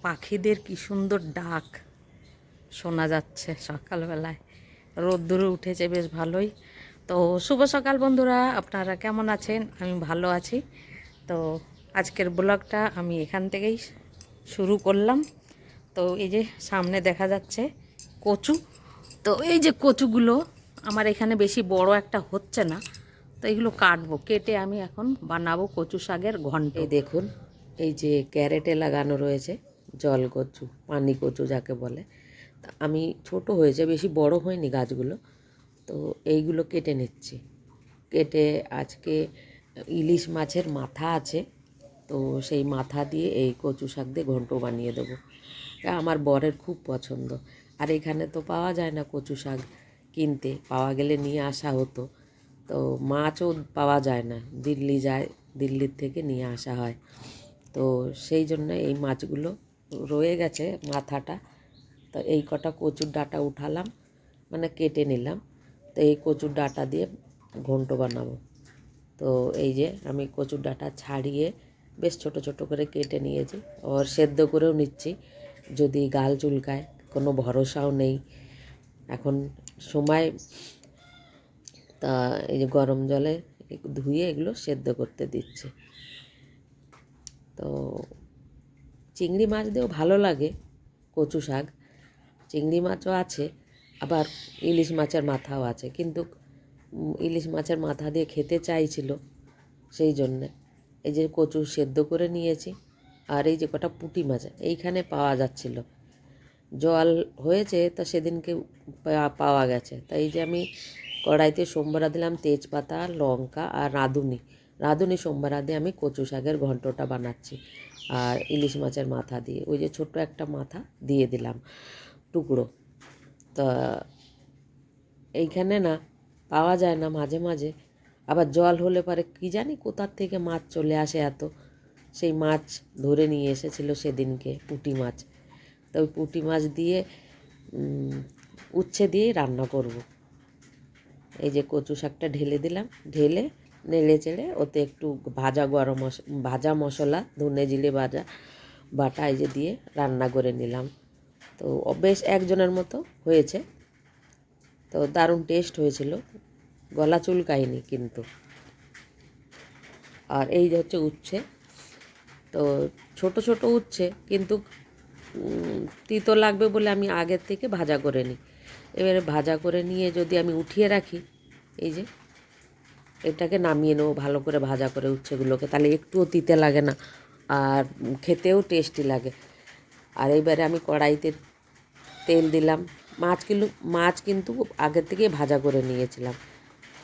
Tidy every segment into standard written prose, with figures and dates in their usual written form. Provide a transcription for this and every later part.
পাখিদের কি সুন্দর ডাক শোনা যাচ্ছে সকালবেলায়। রোদ্দুরে উঠেছে বেশ ভালোই। তো শুভ সকাল বন্ধুরা, আপনারা কেমন আছেন? আমি ভালো আছি। তো আজকের ব্লগটা আমি এখান থেকেই শুরু করলাম। তো এই যে সামনে দেখা যাচ্ছে কচু। তো এই যে কচুগুলো আমার এখানে বেশি বড় একটা হচ্ছে না, তো এগুলো কাটবো, কেটে আমি এখন বানাবো কচু শাকের ঘন্ট। এই দেখুন, এই যে ক্যারেটে লাগানো রয়েছে জল কচু, পানি কচু যাকে বলে। তা আমি ছোট হয়েছে, বেশি বড় হয়নি গাছগুলো। তো এইগুলো কেটে নিচ্ছি। কেটে আজকে ইলিশ মাছের মাথা আছে, তো সেই মাথা দিয়ে এই কচু শাক দিয়ে ঘন্ট বানিয়ে দেবো। এটা আমার বরের খুব পছন্দ। আর এখানে তো পাওয়া যায় না কচু শাক, কিনতে পাওয়া গেলে নিয়ে আসা হতো। তো মাছও পাওয়া যায় না, দিল্লি যায়, দিল্লির থেকে নিয়ে আসা হয়। তো সেই জন্য এই মাছগুলো রয়ে গেছে মাথাটা। তো এই কটা কচুর ডাঁটা উঠালাম, মানে কেটে নিলাম। তো এই কচুর ডাঁটা দিয়ে ঘন্ট বানাবো। তো এই যে আমি কচুর ডাঁটা ছাড়িয়ে বেশ ছোট ছোট করে কেটে নিয়েছি, আর সেদ্ধ করেও নিচ্ছি। যদি গাল চুলকায়, কোনো ভরসাও নেই এখন সময়। তা এই যে গরম জলে ধুয়ে এগুলো সেদ্ধ করতে দিচ্ছি। তো চিংড়ি মাছ দিয়েও ভালো লাগে কচু শাক। চিংড়ি মাছও আছে, আবার ইলিশ মাছের মাথাও আছে, কিন্তু ইলিশ মাছের মাথা দিয়ে খেতে চাইছিল, সেই জন্যে এই যে কচু সেদ্ধ করে নিয়েছি। আর এই যে কটা পুঁটি মাছ এইখানে পাওয়া যাচ্ছিল, জল হয়েছে তো সেদিনকে পাওয়া গেছে। তাই এই যে আমি কড়াইতে সোমবারা দিলাম তেজপাতা, লঙ্কা আর রাঁধুনি সোমবারা দিয়ে আমি কচু শাকের ঘন্টটা বানাচ্ছি। আর ইলিশ মাছের মাথা দিয়ে, ওই যে ছোট্ট একটা মাথা দিয়ে দিলাম টুকরো। তা এইখানে না পাওয়া যায় না মাঝে মাঝে, আবার জল হলে পরে কী জানি কোথার থেকে মাছ চলে আসে এত। সেই মাছ ধরে নিয়ে এসেছিলো সেদিনকে পুঁটি মাছ। তো ওই পুঁটি মাছ দিয়ে উচ্ছে দিয়েই রান্না করব। এই যে কচু শাকটা ঢেলে দিলাম, ঢেলে নেড়ে চেড়ে ওতে একটু ভাজা মশলা, ধনে জিরে বাটা এই যে দিয়ে রান্না করে নিলাম। তো বেশ একজনের মতো হয়েছে, তো দারুণ টেস্ট হয়েছিল, গলা চুলকায়নি কিন্তু। আর এই যে হচ্ছে উচ্ছে, তো ছোট ছোট উচ্ছে, কিন্তু তিতো লাগবে বলে আমি আগের থেকে ভাজা করে নিই। এবারে ভাজা করে নিয়ে যদি আমি উঠিয়ে রাখি, এই যে এটাকে নামিয়ে নেবো ভালো করে ভাজা করে উচ্ছেগুলোকে, তাহলে একটুও তিতে লাগে না, আর খেতেও টেস্টি লাগে। আর এইবারে আমি কড়াইতে তেল দিলাম। মাছ কিন্তু আগের থেকে ভাজা করে নিয়েছিলাম।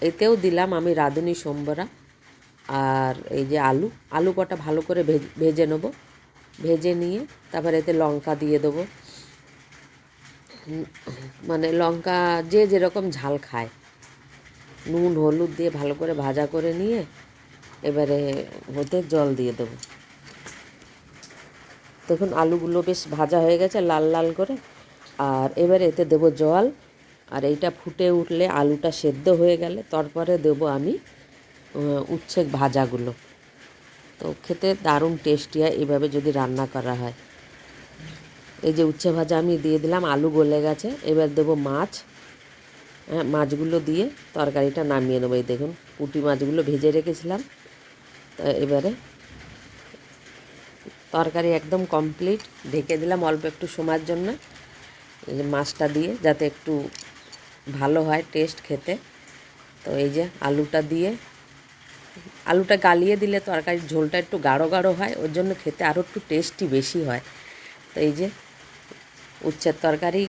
এতেও দিলাম আমি রাঁধুনি সোমবারা। আর এই যে আলু কটা ভালো করে ভেজে নেবো। ভেজে নিয়ে তারপর এতে লঙ্কা দিয়ে দেবো। মানে লঙ্কা যে যেরকম ঝাল খায়, নুন হলুদ দিয়ে ভালো করে ভাজা করে নিয়ে এবারে ওতে জল দিয়ে দেবো। দেখুন আলুগুলো বেশ ভাজা হয়ে গেছে লাল লাল করে। আর এবারে এতে দেবো জল। আর এইটা ফুটে উঠলে, আলুটা সেদ্ধ হয়ে গেলে তারপরে দেবো আমি উচ্ছে ভাজাগুলো। তো খেতে দারুণ টেস্টি হয় এভাবে যদি রান্না করা হয়। এই যে উচ্ছে ভাজা আমি দিয়ে দিলাম, আলু গলে গেছে। এবার দেবো মাছ। হ্যাঁ, মাছগুলো দিয়ে তরকারিটা নামিয়ে নেবো। এই দেখুন পুঁটি মাছগুলো ভেজে রেখেছিলাম। তো এবারে তরকারি একদম কমপ্লিট, ঢেকে দিলাম অল্প একটু সময়ের জন্য, এই যে মাছটা দিয়ে, যাতে একটু ভালো হয় টেস্ট খেতে। তো এই যে আলুটা গালিয়ে দিলে তরকারির ঝোলটা একটু গাঢ় গাঢ় হয়, ওর জন্য খেতে আরও একটু টেস্টি বেশি হয়। তো এই যে উচ্ছের তরকারি